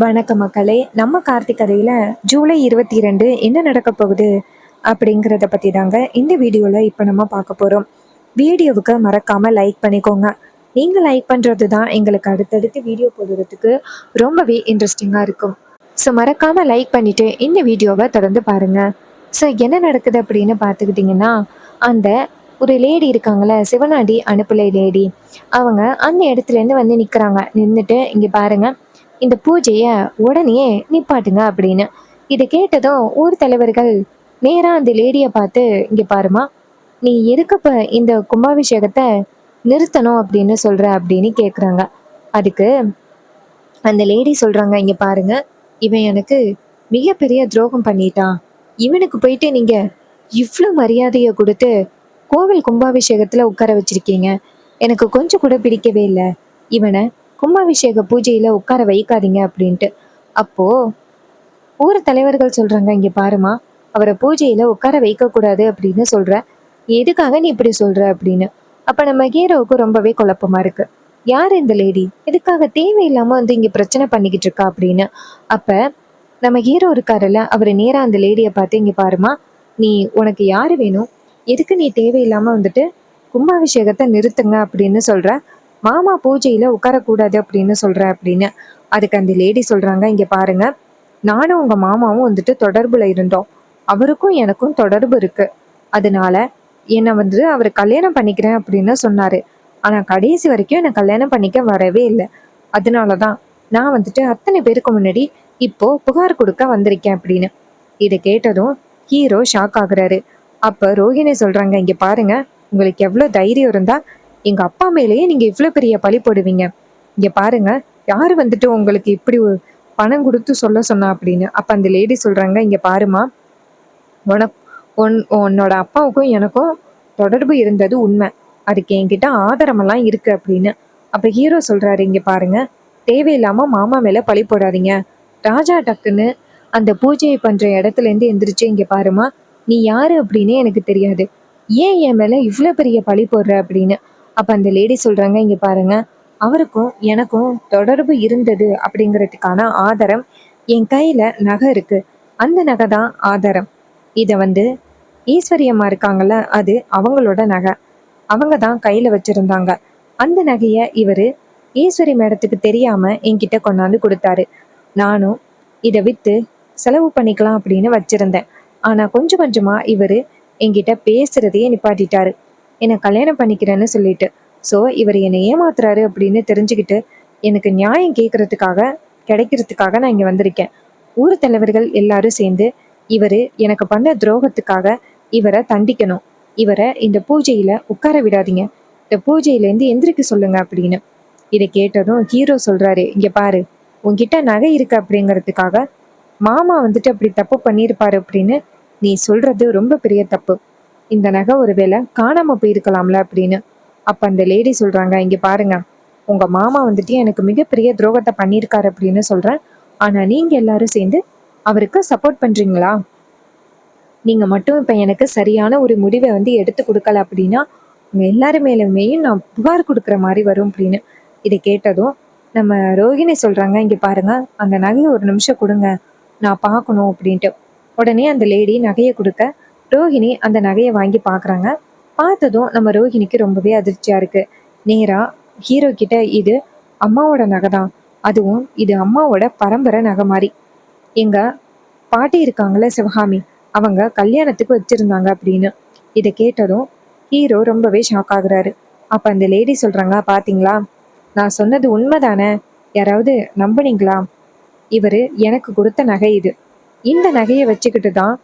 வணக்கம் மக்களே. நம்ம கார்த்திக் கதையில ஜூலை 22 என்ன நடக்க போகுது அப்படிங்கிறத பத்தி தாங்க இந்த வீடியோல இப்ப நம்ம பார்க்க போறோம். வீடியோவுக்கு மறக்காம லைக் பண்ணிக்கோங்க. நீங்க லைக் பண்றது தான் எங்களுக்கு அடுத்தடுத்து வீடியோ போடுறதுக்கு ரொம்பவே இன்ட்ரெஸ்டிங்கா இருக்கும். ஸோ மறக்காம லைக் பண்ணிட்டு இந்த வீடியோவை தொடர்ந்து பாருங்க. ஸோ என்ன நடக்குது அப்படின்னு பார்த்துக்கிட்டிங்கன்னா, அந்த ஒரு லேடி இருக்காங்கள, சிவனாண்டி அனுப்புலை லேடி, அவங்க அந்த இடத்துல இருந்து வந்து நிற்கிறாங்க. நின்றுட்டு இங்கே பாருங்க, இந்த பூஜையை உடனே நிப்பாட்டுங்க அப்படின்னு. இதை கேட்டதும் ஊர் தலைவர்கள் நேரா அந்த லேடியை பார்த்து, இங்க பாருமா, நீ எதுக்கு இப்ப இந்த கும்பாபிஷேகத்தை நிறுத்தணும் அப்படின்னு சொல்ற அப்படின்னு கேக்குறாங்க. அதுக்கு அந்த லேடி சொல்றாங்க, இங்க பாருங்க, இவன் எனக்கு மிகப்பெரிய துரோகம் பண்ணிட்டான். இவனுக்கு போயிட்டு நீங்க இவ்வளவு மரியாதையை கொடுத்து கோவில் கும்பாபிஷேகத்துல உட்கார வச்சிருக்கீங்க. எனக்கு கொஞ்சம் கூட பிடிக்கவே இல்லை. இவனை கும்பாபிஷேக பூஜையில உட்கார வைக்காதீங்க அப்படின்ட்டு. அப்போ ஊர் தலைவர்கள் சொல்றாங்க, இங்க பாருமா, அவரை பூஜையில உட்கார வைக்க கூடாது அப்படின்னு சொல்ற. எதுக்காக நீ இப்படி சொல்ற அப்படின்னு. அப்ப நம்ம ஹீரோவுக்கு ரொம்பவே குழப்பமா இருக்கு. யார் இந்த லேடி, எதுக்காக தேவையில்லாம வந்து இங்க பிரச்சனை பண்ணிக்கிட்டு இருக்கா அப்படின்னு. அப்ப நம்ம ஹீரோ இருக்காருல்ல, அவரு நேரா அந்த லேடியை பார்த்து, இங்க பாருமா, நீ உனக்கு யாரு வேணும், எதுக்கு நீ தேவையில்லாம வந்துட்டு கும்பாபிஷேகத்தை நிறுத்துங்க அப்படின்னு சொல்ற, மாமா பூஜையில உட்காரக்கூடாது அப்படின்னு சொல்ற அப்படின்னு. அதுக்கு அந்த லேடி சொல்றாங்க, இங்க பாருங்க, நானும் உங்க மாமாவும் வந்துட்டு தொடர்புல இருந்தோம். அவருக்கும் எனக்கும் தொடர்பு இருக்கு. அதனால என்னை வந்து அவர் கல்யாணம் பண்ணிக்கிறேன் அப்படின்னு சொன்னாரு. ஆனா கடைசி வரைக்கும் என்னை கல்யாணம் பண்ணிக்க வரவே இல்லை. அதனாலதான் நான் வந்துட்டு அத்தனை பேருக்கு முன்னாடி இப்போ புகார் கொடுக்க வந்திருக்கேன் அப்படின்னு. இதை கேட்டதும் ஹீரோ ஷாக் ஆகுறாரு. அப்ப ரோஹிணி சொல்றாங்க, இங்க பாருங்க, உங்களுக்கு எவ்வளவு தைரியம் இருந்தா எங்க அப்பா மேலேயே நீங்க இவ்வளவு பெரிய பழி போடுவீங்க. இங்க பாருங்க, யாரு வந்துட்டு உங்களுக்கு இப்படி பணம் கொடுத்து சொல்ல சொன்னா அப்படின்னு. அப்ப அந்த லேடி சொல்றாங்க, இங்க பாருமா, உனக்கு உன்னோட அப்பாவுக்கும் எனக்கும் தொடர்பு இருந்தது உண்மை. அதுக்கு என்கிட்ட ஆதாரமெல்லாம் இருக்கு அப்படின்னு. அப்ப ஹீரோ சொல்றாரு, இங்க பாருங்க, தேவையில்லாம மாமா மேல பழி போடாதீங்க. ராஜா டக்குன்னு அந்த பூஜையை பண்ற இடத்துல இருந்து எந்திரிச்சு, இங்க பாருமா, நீ யாரு அப்படின்னு எனக்கு தெரியாது. ஏன் என் மேல இவ்வளவு பெரிய பழி போடுற அப்படின்னு. அப்ப அந்த லேடி சொல்றாங்க, இங்க பாருங்க, அவருக்கும் எனக்கும் தொடர்பு இருந்தது அப்படிங்கிறதுக்கான ஆதாரம் என் கையில நகை இருக்கு. அந்த நகை தான் ஆதாரம். இத வந்து ஈஸ்வரியம்மா இருக்காங்கல்ல, அது அவங்களோட நகை. அவங்க தான் கையில வச்சிருந்தாங்க. அந்த நகைய இவரு ஈஸ்வரி மேடத்துக்கு தெரியாம என்கிட்ட கொண்டாந்து கொடுத்தாரு. நானும் இதை வித்து செலவு பண்ணிக்கலாம் அப்படின்னு வச்சிருந்தேன். ஆனா கொஞ்சம் கொஞ்சமா இவரு என்கிட்ட பேசுறதையே நிப்பாட்டிட்டாரு, என்னை கல்யாணம் பண்ணிக்கிறேன்னு சொல்லிட்டு. ஸோ இவர் என்னை ஏமாத்துறாரு அப்படின்னு தெரிஞ்சுக்கிட்டு எனக்கு நியாயம் கிடைக்கிறதுக்காக நான் இங்க வந்திருக்கேன். ஊர் தலைவர்கள் எல்லாரும் சேர்ந்து இவரு எனக்கு பண்ண துரோகத்துக்காக இவரை தண்டிக்கணும். இவரை இந்த பூஜையில உட்கார விடாதீங்க. இந்த பூஜையிலேருந்து எந்திரிக்க சொல்லுங்க அப்படின்னு. இதை கேட்டதும் ஹீரோ சொல்றாரு, இங்க பாரு, உன்கிட்ட நகை இருக்கு அப்படிங்கிறதுக்காக மாமா வந்துட்டு அப்படி தப்பு பண்ணியிருப்பாரு அப்படின்னு நீ சொல்றது ரொம்ப பெரிய தப்பு. இந்த நகை ஒருவேளை காணாம போயிருக்கலாம்ல அப்படின்னு. அப்ப அந்த லேடி சொல்றாங்க, இங்க பாருங்க, உங்க மாமா வந்துட்டு எனக்கு மிகப்பெரிய துரோகத்தை பண்ணியிருக்காரு அப்படின்னு சொல்றேன். ஆனா நீங்க எல்லாரும் சேர்ந்து அவருக்கு சப்போர்ட் பண்றீங்களா? நீங்க மட்டும் இப்ப எனக்கு சரியான ஒரு முடிவை வந்து எடுத்து கொடுக்கல அப்படின்னா உங்க எல்லாரு மேலுமேயும் நான் புகார் கொடுக்குற மாதிரி வரும் அப்படின்னு. இதை கேட்டதும் நம்ம ரோகிணி சொல்றாங்க, இங்க பாருங்க, அந்த நகையை ஒரு நிமிஷம் கொடுங்க, நான் பார்க்கணும் அப்படின்ட்டு. உடனே அந்த லேடி நகையை கொடுக்க ரோஹிணி அந்த நகையை வாங்கி பாக்குறாங்க. பார்த்ததும் நம்ம ரோஹிணிக்கு ரொம்பவே அதிர்ச்சியா இருக்கு. நேரா ஹீரோ கிட்ட, இது அம்மாவோட நகை தான், அதுவும் இது அம்மாவோட பரம்பரை நகை மாதிரி. எங்க பாட்டி இருக்காங்களே சிவகாமி, அவங்க கல்யாணத்துக்கு வச்சிருந்தாங்க அப்படின்னு. இதை கேட்டதும் ஹீரோ ரொம்பவே ஷாக் ஆகுறாரு. அப்ப அந்த லேடி சொல்றாங்க, பாத்தீங்களா, நான் சொன்னது உண்மைதானே, யாராவது நம்புனீங்களா? இவரு எனக்கு கொடுத்த நகை இது. இந்த நகையை வச்சுக்கிட்டு தான்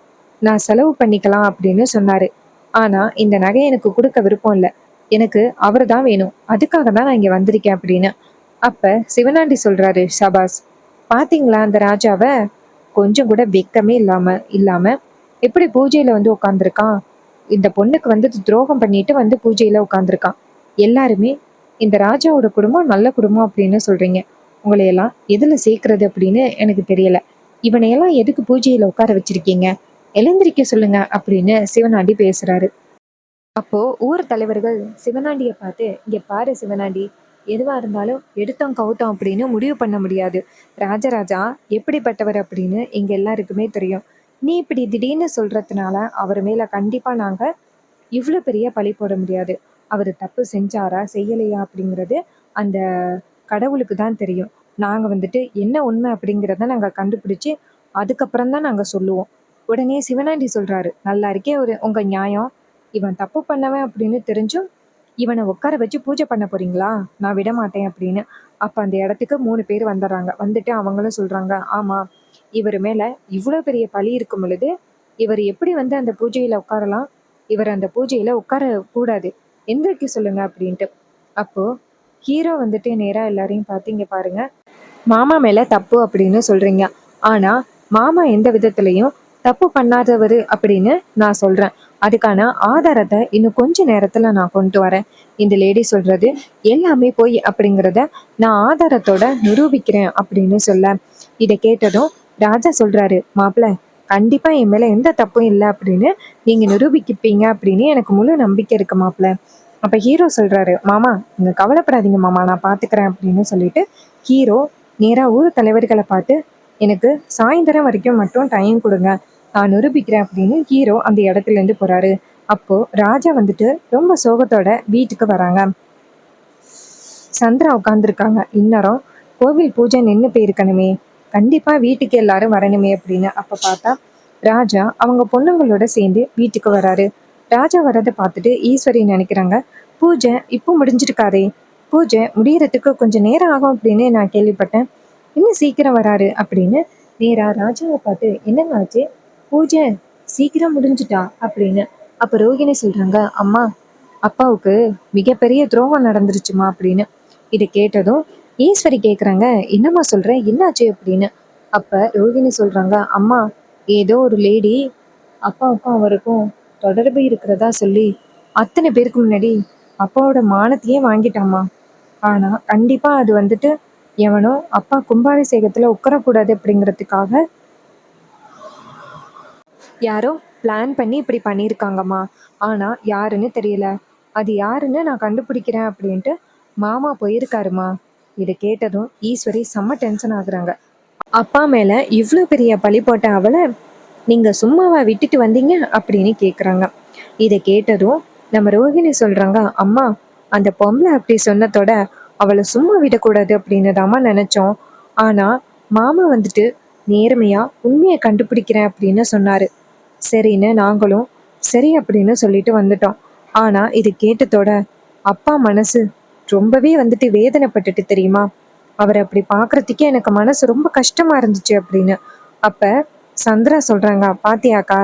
நான் செலவு பண்ணிக்கலாம் அப்படின்னு சொன்னாரு. ஆனா இந்த நகையை எனக்கு கொடுக்க விருப்பம் இல்லை, எனக்கு அவர் தான் வேணும், அதுக்காக தான் நான் இங்க வந்திருக்கேன் அப்படின்னு. அப்ப சிவனாண்டி சொல்றாரு, சபாஸ், பாத்தீங்களா அந்த ராஜாவை, கொஞ்சம் கூட வெக்கமே இல்லாம எப்படி பூஜையில வந்து உட்காந்துருக்கான். இந்த பொண்ணுக்கு வந்து துரோகம் பண்ணிட்டு வந்து பூஜையில உட்காந்துருக்கான். எல்லாருமே இந்த ராஜாவோட குடும்பம் நல்ல குடும்பம் அப்படின்னு சொல்றீங்க. உங்களையெல்லாம் எதுல சேர்க்கறது அப்படின்னு எனக்கு தெரியல. இவனையெல்லாம் எதுக்கு பூஜையில உட்கார வச்சிருக்கீங்க, எழுந்திரிக்க சொல்லுங்க அப்படின்னு சிவனாண்டி பேசுறாரு. அப்போ ஊர் தலைவர்கள் சிவனாண்டியை பார்த்து, இங்க பாரு சிவனாண்டி, எதுவாக இருந்தாலும் எடுத்தோம் கவுத்தோம் அப்படின்னு முடிவு பண்ண முடியாது. ராஜராஜா எப்படிப்பட்டவர் அப்படின்னு எங்கள் எல்லாருக்குமே தெரியும். நீ இப்படி திடீர்னு சொல்கிறதுனால அவர் மேலே கண்டிப்பாக நாங்கள் இவ்வளோ பெரிய பழி போட முடியாது. அவர் தப்பு செஞ்சாரா செய்யலையா அப்படிங்கிறது அந்த கடவுளுக்கு தான் தெரியும். நாங்கள் வந்துட்டு என்ன உண்மை அப்படிங்கிறத நாங்கள் கண்டுபிடிச்சி அதுக்கப்புறம் தான் நாங்கள் சொல்லுவோம். உடனே சிவனாண்டி சொல்கிறாரு, நல்லா இருக்கே ஒரு உங்கள் நியாயம். இவன் தப்பு பண்ணவன் அப்படின்னு தெரிஞ்சும் இவனை உட்கார வச்சு பூஜை பண்ண போறீங்களா? நான் விட மாட்டேன் அப்படின்னு. அப்போ அந்த இடத்துக்கு 3 பேர் வந்துடுறாங்க. வந்துட்டு அவங்களும் சொல்கிறாங்க, ஆமாம், இவர் மேலே இவ்வளோ பெரிய பழி இருக்கும் பொழுது இவர் எப்படி வந்து அந்த பூஜையில் உட்காரலாம்? இவர் அந்த பூஜையில் உட்கார கூடாது, எந்திரிக்க சொல்லுங்க அப்படின்ட்டு. அப்போது ஹீரோ வந்துட்டு நேராக எல்லாரையும் பார்த்து, இங்கே பாருங்க, மாமா மேலே தப்பு அப்படின்னு சொல்கிறீங்க. ஆனால் மாமா எந்த விதத்துலையும் தப்பு பண்ணாதவர் அப்படின்னு நான் சொல்கிறேன். அதுக்கான ஆதாரத்தை இன்னும் கொஞ்ச நேரத்தில் நான் கொண்டு வரேன். இந்த லேடி சொல்கிறது எல்லாமே போய் அப்படிங்கிறத நான் ஆதாரத்தோட நிரூபிக்கிறேன் அப்படின்னு சொல்ல, இதை கேட்டதும் ராஜா சொல்கிறாரு, மாப்பிள்ள, கண்டிப்பாக என் மேலே எந்த தப்பும் இல்லை அப்படின்னு நீங்கள் நிரூபிக்கப்பீங்க அப்படின்னு எனக்கு முழு நம்பிக்கை இருக்கு மாப்பிள்ள. அப்போ ஹீரோ சொல்கிறாரு, மாமா நீங்கள் கவலைப்படாதீங்க மாமா, நான் பார்த்துக்கிறேன் அப்படின்னு சொல்லிட்டு ஹீரோ நேராக ஊர் தலைவர்களை பார்த்து, எனக்கு சாயந்தரம் வரைக்கும் மட்டும் டைம் கொடுங்க, நான் நிரூபிக்கிறேன் அப்படின்னு ஹீரோ அந்த இடத்துலேருந்து போகிறாரு. அப்போது ராஜா வந்துட்டு ரொம்ப சோகத்தோட வீட்டுக்கு வராங்க. சந்திரா உட்காந்துருக்காங்க. இந்நேரம் கோவில் பூஜை நின்று போயிருக்கணுமே, கண்டிப்பாக வீட்டுக்கு எல்லாரும் வரணுமே அப்படின்னு. அப்போ பார்த்தா ராஜா அவங்க பொண்ணுங்களோட சேர்ந்து வீட்டுக்கு வராரு. ராஜா வர்றதை பார்த்துட்டு ஈஸ்வரி நினைக்கிறாங்க, பூஜை இப்போ முடிஞ்சிருக்காரே, பூஜை முடியறதுக்கு கொஞ்சம் நேரம் ஆகும் அப்படின்னு நான் கேள்விப்பட்டேன், இன்னும் சீக்கிரம் வராரு அப்படின்னு நேராக ராஜாவை பார்த்து, என்னங்க ஆச்சு, பூஜை சீக்கிரம் முடிஞ்சிட்டா அப்படின்னு. அப்போ ரோகிணி சொல்கிறாங்க, அம்மா, அப்பாவுக்கு மிகப்பெரிய துரோகம் நடந்துருச்சுமா அப்படின்னு. இதை கேட்டதும் ஈஸ்வரி கேட்குறாங்க, என்னம்மா சொல்கிறேன், என்னாச்சு அப்படின்னு. அப்போ ரோகிணி சொல்கிறாங்க, அம்மா, ஏதோ ஒரு லேடி அப்பாவுக்கும் அவருக்கும் தொடர்பு இருக்கிறதா சொல்லி அத்தனை பேருக்கு முன்னாடி அப்பாவோட மானத்தையே வாங்கிட்டாம்மா. ஆனால் கண்டிப்பாக அது வந்துட்டு எவனோ அப்பா கும்பாபிஷேகத்தில் உட்காரக்கூடாது அப்படிங்கிறதுக்காக யாரோ பிளான் பண்ணி இப்படி பண்ணியிருக்காங்கம்மா. ஆனால் யாருன்னு தெரியல, அது யாருன்னு நான் கண்டுபிடிக்கிறேன் அப்படின்ட்டு மாமா போயிருக்காருமா. இதை கேட்டதும் ஈஸ்வரி செம்ம டென்ஷன் ஆகுறாங்க. அப்பா மேலே இவ்வளோ பெரிய பழி போட்ட அவளை நீங்கள் சும்மாவா விட்டுட்டு வந்தீங்க அப்படின்னு கேட்குறாங்க. இதை கேட்டதும் நம்ம ரோஹிணி சொல்கிறாங்க, அம்மா, அந்த பொம்பளை அப்படி சொன்னதோட அவளை சும்மா விடக்கூடாது அப்படின்னு தாம்மா நினச்சோம். ஆனால் மாமா வந்துட்டு நேர்மையாக உண்மையை கண்டுபிடிக்கிறேன் அப்படின்னு சொன்னார். சரின்னு நாங்களும் சரி அப்படின்னு சொல்லிட்டு வந்துட்டோம். ஆனால் இது கேட்டதோட அப்பா மனசு ரொம்பவே வந்துட்டு வேதனைப்பட்டுட்டு தெரியுமா. அவரை அப்படி பார்க்குறதுக்கே எனக்கு மனசு ரொம்ப கஷ்டமாக இருந்துச்சு அப்படின்னு. அப்போ சந்திரா சொல்கிறாங்க, பாத்தியாக்கா,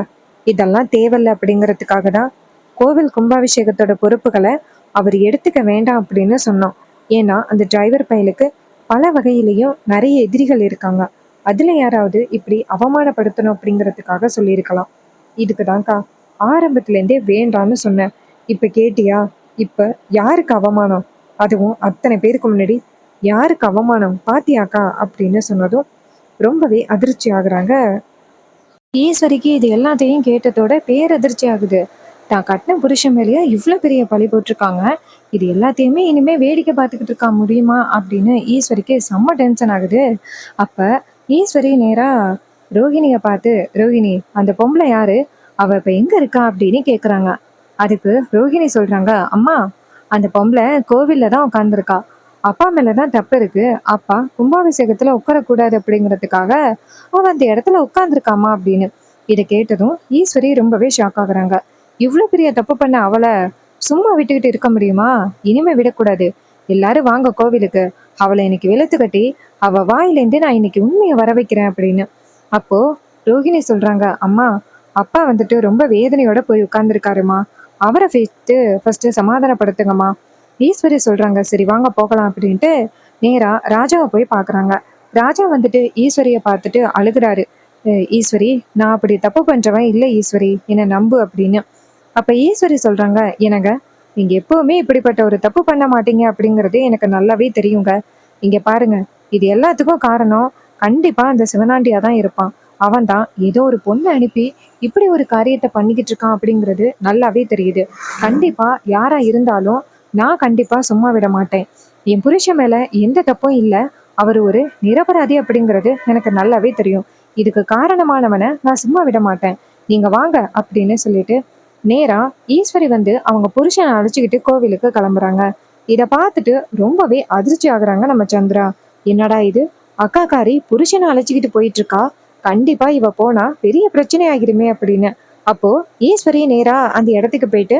இதெல்லாம் தேவையில்லை அப்படிங்கிறதுக்காக தான் கோவில் கும்பாபிஷேகத்தோட பொறுப்புகளை அவர் எடுத்துக்க வேண்டாம் அப்படின்னு சொன்னோம். ஏன்னா அந்த டிரைவர் பயலுக்கு பல வகையிலையும் நிறைய எதிரிகள் இருக்காங்க. அதில் யாராவது இப்படி அவமானப்படுத்தணும் அப்படிங்கிறதுக்காக சொல்லியிருக்கலாம். இதுக்கு தான்க்கா ஆரம்பத்துலேருந்தே வேண்டான்னு சொன்னேன். இப்போ கேட்டியா, இப்போ யாருக்கு அவமானம், அதுவும் அத்தனை பேருக்கு முன்னாடி யாருக்கு அவமானம் பாத்தியாக்கா அப்படின்னு சொன்னதும் ரொம்பவே அதிர்ச்சி ஆகுறாங்க. ஈஸ்வரிக்கு இது எல்லாத்தையும் கேட்டதோட பேரதிர்ச்சி ஆகுது. தான் கட்டின புருஷன் மேலேயே இவ்வளோ பெரிய பழி போட்டிருக்காங்க, இது எல்லாத்தையுமே இனிமே வேடிக்கை பார்த்துக்கிட்டு இருக்கா முடியுமா அப்படின்னு ஈஸ்வரிக்கு செம்ம டென்ஷன் ஆகுது. அப்போ ஈஸ்வரி நேராக ரோஹிணியை பார்த்து, ரோஹிணி, அந்த பொம்பளை யாரு, அவ இப்போ எங்கே இருக்கா அப்படின்னு கேட்குறாங்க. அதுக்கு ரோஹிணி சொல்கிறாங்க, அம்மா, அந்த பொம்பளை கோவிலில் தான் உட்காந்துருக்கா, அப்பா மேலே தான் தப்பு இருக்கு, அப்பா கும்பாபிஷேகத்தில் உட்காரக்கூடாது அப்படிங்கிறதுக்காக அவன் அந்த இடத்துல உட்காந்துருக்காமா அப்படின்னு. இதை கேட்டதும் ஈஸ்வரி ரொம்பவே ஷாக் ஆகுறாங்க. இவ்வளோ பெரிய தப்பு பண்ண அவளை சும்மா விட்டுக்கிட்டு இருக்க முடியுமா, இனிமே விடக்கூடாது, எல்லாரும் வாங்க கோவிலுக்கு, அவளை இன்னைக்கு வெளுத்து கட்டி அவள் வாயிலேருந்து நான் இன்னைக்கு உண்மையை வர வைக்கிறேன் அப்படின்னு. அப்போ ரோஹிணி சொல்றாங்க, அம்மா, அப்பா வந்துட்டு ரொம்ப வேதனையோட போய் உட்கார்ந்துருக்காருமா, அவரை ஃபர்ஸ்ட் சமாதானப்படுத்துங்கம்மா. ஈஸ்வரி சொல்றாங்க, சரி வாங்க போகலாம் அப்படின்ட்டு நேரா ராஜாவை போய் பார்க்குறாங்க. ராஜா வந்துட்டு ஈஸ்வரியை பார்த்துட்டு அழுகிறாரு. ஈஸ்வரி, நான் அப்படி தப்பு பண்றவன் இல்லை ஈஸ்வரி, என்னை நம்பு அப்படின்னு. அப்ப ஈஸ்வரி சொல்றாங்க, என்னங்க, நீங்க எப்பவுமே இப்படிப்பட்ட ஒரு தப்பு பண்ண மாட்டீங்க அப்படிங்கிறது எனக்கு நல்லாவே தெரியுங்க. இங்க பாருங்க, இது எல்லாத்துக்கும் காரணம் கண்டிப்பா அந்த சிவனாண்டியா தான் இருப்பான். அவன் தான் ஏதோ ஒரு பொண்ணை அனுப்பி இப்படி ஒரு காரியத்தை பண்ணிக்கிட்டு இருக்கான் அப்படிங்கிறது நல்லாவே தெரியுது. கண்டிப்பா யாரா இருந்தாலும் நான் கண்டிப்பா சும்மா விட மாட்டேன். என் புருஷன் மேல எந்த தப்பும் இல்ல, அவர் ஒரு நிரபராதி அப்படிங்கிறது எனக்கு நல்லாவே தெரியும். இதுக்கு காரணமானவனை நான் சும்மா விட மாட்டேன், நீங்க வாங்க அப்படின்னு சொல்லிட்டு நேரா ஈஸ்வரி வந்து அவங்க புருஷனை அழைச்சிக்கிட்டு கோவிலுக்கு கிளம்புறாங்க. இத பார்த்துட்டு ரொம்பவே அதிர்ச்சி ஆகுறாங்க நம்ம சந்திரா. என்னடா இது, அக்காக்காரி புருஷனை அழைச்சிக்கிட்டு போயிட்டு இருக்கா, கண்டிப்பா இவ போனா பெரிய பிரச்சனை ஆகிருமே அப்படின்னு. அப்போ ஈஸ்வரி நேரா அந்த இடத்துக்கு போயிட்டு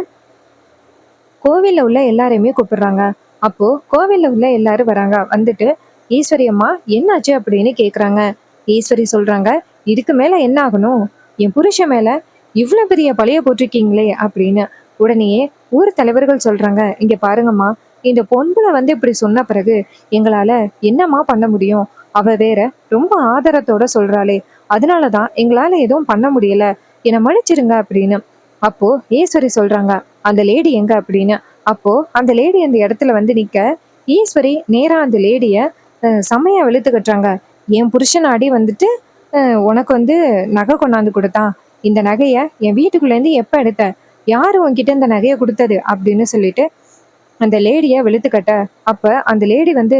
கோவில்ல உள்ள எல்லாரையுமே கூப்பிடுறாங்க. அப்போ கோவில்ல உள்ள எல்லாரும் வராங்க. வந்துட்டு ஈஸ்வரி அம்மா என்னாச்சு அப்படின்னு கேக்குறாங்க. ஈஸ்வரி சொல்றாங்க, இதுக்கு மேல என்ன ஆகணும், என் புருஷன் மேல இவ்வளவு பெரிய பழிய போட்டிருக்கீங்களே அப்படின்னு. உடனேயே ஊர் தலைவர்கள் சொல்றாங்க, இங்க பாருங்கம்மா, இந்த பொண்ணுல வந்து இப்படி சொன்ன பிறகு எங்களால என்னம்மா பண்ண முடியும், அவ வேற ரொம்ப ஆதரத்தோட சொல்றாளே, அதனாலதான் எங்களால எதுவும் பண்ண முடியல, என்னை மன்னிச்சிருங்க அப்படின்னு. அப்போ ஈஸ்வரி சொல்றாங்க, அந்த லேடி எங்க அப்படின்னு. அப்போ அந்த லேடி அந்த இடத்துல வந்து நிக்க ஈஸ்வரி நேரா அந்த லேடிய செம்மையா வெளுத்து கட்டுறாங்க. என் புருஷனாடி வந்துட்டு உனக்கு வந்து நகை கொண்டாந்து கொடுத்தான், இந்த நகைய என் வீட்டுக்குள்ள இருந்து எப்ப எடுத்த, யாரு உன்கிட்ட இந்த நகையை கொடுத்தது அப்படின்னு சொல்லிட்டு அந்த லேடிய வெளுத்து கட்ட. அப்ப அந்த லேடி வந்து,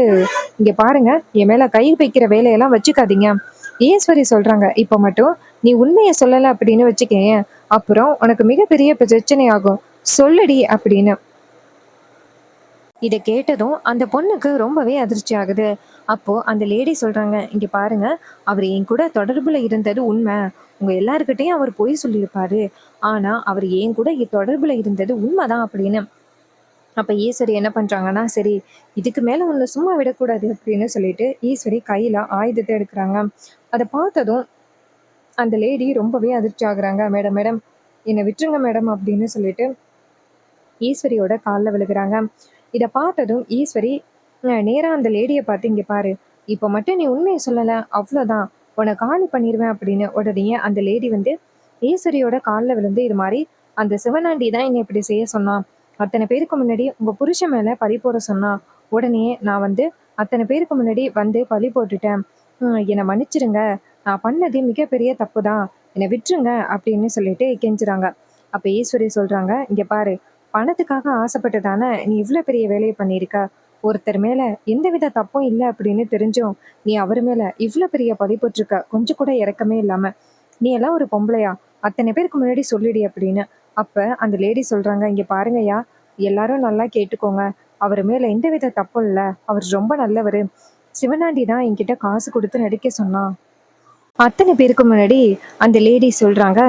இங்க பாருங்க, என் மேல கை வைக்கிற வேலையெல்லாம் வச்சுக்காதீங்க. ஈஸ்வரி சொல்றாங்க, இப்ப மட்டும் நீ உண்மையை சொல்லல அப்படின்னு வச்சுக்கேன், அப்புறம் உனக்கு மிகப்பெரிய பிரச்சனை ஆகும், சொல்லுடி அப்படின்னு. இதை கேட்டதும் அந்த பொண்ணுக்கு ரொம்பவே அதிர்ச்சி ஆகுது. அப்போ அந்த லேடி சொல்றாங்க, இங்க பாருங்க, அவர் என் கூட தொடர்புல இருந்தது உண்மை, உங்க எல்லாருக்கிட்டையும் அவர் பொய் சொல்லியிருப்பாரு, ஆனா அவர் என் கூட தொடர்புல இருந்தது உண்மைதான் அப்படின்னு. அப்ப ஈஸ்வரி என்ன பண்றாங்கன்னா, சரி இதுக்கு மேல உன்னை சும்மா விடக்கூடாது அப்படின்னு சொல்லிட்டு ஈஸ்வரி கையில ஆயுதத்தை எடுக்கிறாங்க. அதை பார்த்ததும் அந்த லேடி ரொம்பவே அதிர்ச்சி ஆகுறாங்க. மேடம் மேடம், என்னை விட்டுருங்க மேடம் அப்படின்னு சொல்லிட்டு ஈஸ்வரியோட காலில் விழுகிறாங்க. இதை பார்த்ததும் ஈஸ்வரி நேரா அந்த லேடியை பார்த்து, இங்க பாரு, இப்போ மட்டும் நீ உண்மையை சொல்லலை அவ்வளோதான், உன்னை காலி பண்ணிடுவேன் அப்படின்னு. உடனே அந்த லேடி வந்து ஈஸ்வரியோட காலில் விழுந்து, இது மாதிரி அந்த சிவனாண்டி தான் என்னை இப்படி செய்ய சொன்னான், அத்தனை பேருக்கு முன்னாடி உங்க புருஷன் மேல பழி போட சொன்னா, உடனே நான் வந்து அத்தனை பேருக்கு முன்னாடி வந்து பழி போட்டுட்டேன், என்னை மன்னிச்சிருங்க, நான் பண்ணது மிகப்பெரிய தப்பு தான், என்னை விட்டுருங்க அப்படின்னு சொல்லிட்டு கெஞ்சுறாங்க. அப்ப ஈஸ்வரி சொல்றாங்க, இங்க பாரு, பணத்துக்காக ஆசைப்பட்டு தானே நீ இவ்வளவு பெரிய வேலையை பண்ணியிருக்க, ஒருத்தர் மேல எந்தவித தப்பும் இல்லை அப்படின்னு தெரிஞ்சும் நீ அவர் மேல இவ்வளவு பெரிய பழி போட்டிருக்க, கொஞ்சம் கூட இறக்கமே இல்லாம, நீ எல்லாம் ஒரு பொம்பளையா, அத்தனை பேருக்கு முன்னாடி சொல்லிடி அப்படின்னு. அப்ப அந்த லேடி சொல்றாங்க, இங்க பாருங்கய்யா, எல்லாரும் நல்லா கேட்டுக்கோங்க, அவர் மேல எந்தவித தப்பும் இல்லை, அவர் ரொம்ப நல்லவர், சிவனாண்டி தான் என்கிட்ட காசு கொடுத்து நடிக்க சொன்னான். அத்தனை பேருக்கு முன்னாடி அந்த லேடி சொல்றாங்க,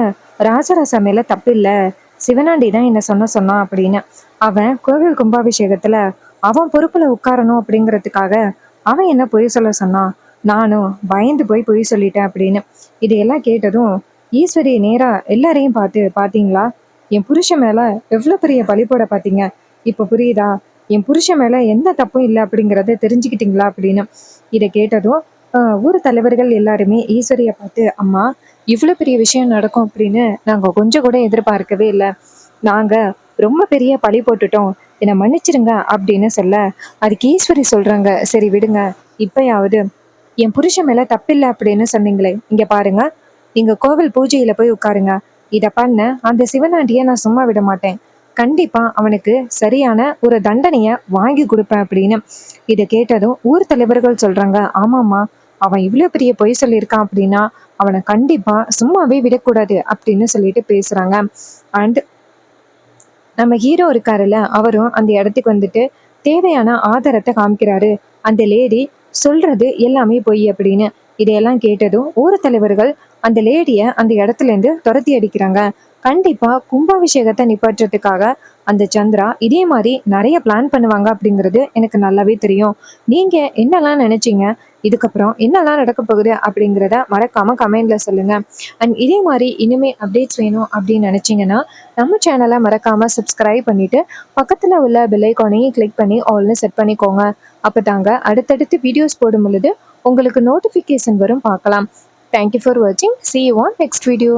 ராஜராசா மேல தப்பு இல்லை, சிவனாண்டி தான் என்ன சொன்னான் அப்படின்னு. அவன் கோவில் கும்பாபிஷேகத்துல அவன் பொறுப்புல உட்காரணும் அப்படிங்கிறதுக்காக அவன் என்ன பொய் சொல்ல சொன்னான், நானும் பயந்து போய் பொய் சொல்லிட்டேன் அப்படின்னு. இதையெல்லாம் கேட்டதும் ஈஸ்வரி நேரா எல்லாரையும் பார்த்து, பாத்தீங்களா என் புருஷன் மேல எவ்வளவு பெரிய பழி போட பாத்தீங்க, இப்ப புரியுதா, என் புருஷன் மேல எந்த தப்பும் இல்லை அப்படிங்கிறத தெரிஞ்சுக்கிட்டீங்களா அப்படின்னு. இதை கேட்டதும் ஊர் தலைவர்கள் எல்லாருமே ஈஸ்வரியை பார்த்து, அம்மா, இவ்வளோ பெரிய விஷயம் நடக்கும் அப்படின்னு நாங்கள் கொஞ்சம் கூட எதிர்பார்க்கவே இல்லை, நாங்கள் ரொம்ப பெரிய பழி போட்டுட்டோம், என்னை மன்னிச்சிருங்க அப்படின்னு சொல்ல, அதுக்கு ஈஸ்வரி சொல்றாங்க, சரி விடுங்க, இப்பயாவது என் புருஷன் மேல தப்பில்லை அப்படின்னு சொன்னீங்களே, இங்க பாருங்க, நீங்க கோவில் பூஜையில போய் உட்காருங்க, இதை பண்ண அந்த சிவனாண்டியை நான் சும்மா விட மாட்டேன், கண்டிப்பா அவனுக்கு சரியான ஒரு தண்டனைய வாங்கி கொடுப்பேன் அப்படின்னு. இதை கேட்டதும் ஊர் தலைவர்கள் சொல்றாங்க, ஆமாம்மா, அவன் இவ்வளோ பெரிய பொய் சொல்லியிருக்கான் அப்படின்னா அவனை கண்டிப்பா சும்மாவே விடக்கூடாது அப்படின்னு சொல்லிட்டு பேசுறாங்க. அண்ட் நம்ம ஹீரோ இருக்காருல்ல, அவரும் அந்த இடத்துக்கு வந்துட்டு தேவையான ஆதாரத்தை காமிக்கிறாரு, அந்த லேடி சொல்றது எல்லாமே பொய் அப்படின்னு. இதையெல்லாம் கேட்டதும் ஊர் தலைவர்கள் அந்த லேடிய அந்த இடத்துல இருந்து துரத்தி அடிக்கிறாங்க. கண்டிப்பா கும்பாபிஷேகத்தை நிப்பாட்டுறதுக்காக அந்த சந்திரா இதே மாதிரி நிறைய பிளான் பண்ணுவாங்க அப்படிங்கிறது எனக்கு நல்லாவே தெரியும். நீங்க என்னெல்லாம் நினைச்சீங்க, இதுக்கப்புறம் என்னெல்லாம் நடக்க போகுது அப்படிங்கிறத மறக்காம கமெண்ட்ல சொல்லுங்க. அண்ட் இதே மாதிரி இனிமே அப்டேட்ஸ் வேணும் அப்படின்னு நினைச்சீங்கன்னா நம்ம சேனலை மறக்காம சப்ஸ்கிரைப் பண்ணிட்டு பக்கத்துல உள்ள பெல் ஐகானையும் கிளிக் பண்ணி ஆல்னு செட் பண்ணிக்கோங்க. அப்பதாங்க அடுத்தடுத்து வீடியோஸ் போடும் பொழுது உங்களுக்கு நோட்டிஃபிகேஷன் வரும், பார்க்கலாம். தேங்க்யூ ஃபார் வாட்சிங். See you on next video.